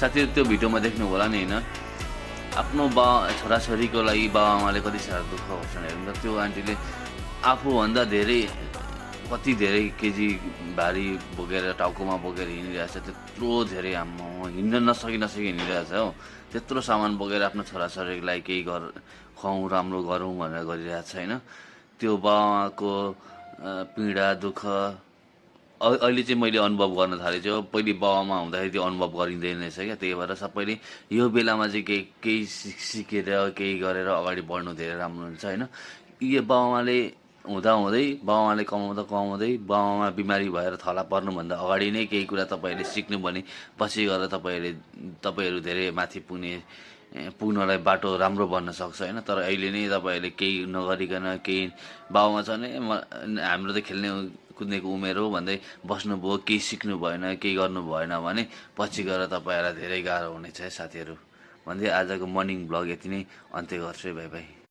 साथीहरु त्यो भिडियोमा देख्नु होला नि हैन आफ्नो छोराछोरीको लागि बाबुआमाले कति साह्रो दुःख गर्छन् हेर्नु त त्यो आन्टीले आफूभन्दा धेरै कति धेरै केजी भारी बोकेर टाउकोमा बोकेर हिँडिरहेछ त्यत्रो धेरै आम्मा हिँड्न नसकी हिँडिरहेछ हौ त्यत्रो सामान बोकेर आफ्नो छोराछोरीको लागि केही खुवाउँ राम्रो गरौँ भनेर गरिरहेछ हैन त्यो बाबुआमाको पीडा दुःख अहिले चाहिँ मैले अनुभव गर्न थालेछु पहिले बाबुआमा हुँदाखेरि त्यो अनुभव गरिँदैन रहेछ क्या त्यही भएर सबैले यो बेलामा चाहिँ केही सिकेर केही गरेर अगाडि बढ्नु धेरै राम्रो हुन्छ हैन यो बाबुआमाले हुँदाहुँदै बाबुआमाले कमाउँदै बाबुआमा बिमारी भएर थला पर्नुभन्दा अगाडि नै केही कुरा तपाईँहरूले सिक्नु भने पछि गएर तपाईँहरू धेरै माथि पुग्नलाई बाटो राम्रो बन्न सक्छ हैन तर अहिले नै तपाईँहरूले केही नगरिकन केही बाबुआमा छ भने हाम्रो त खेल्ने कुद्नेको उमेर हो भन्दै बस्नुभयो केही सिक्नु भएन केही गर्नु भएन भने पछि गएर तपाईँहरूलाई धेरै गाह्रो हुनेछ है साथीहरू भन्दै आजको मर्निङ भ्लग यति नै अन्त्य गर्छु है भाइ भाइ।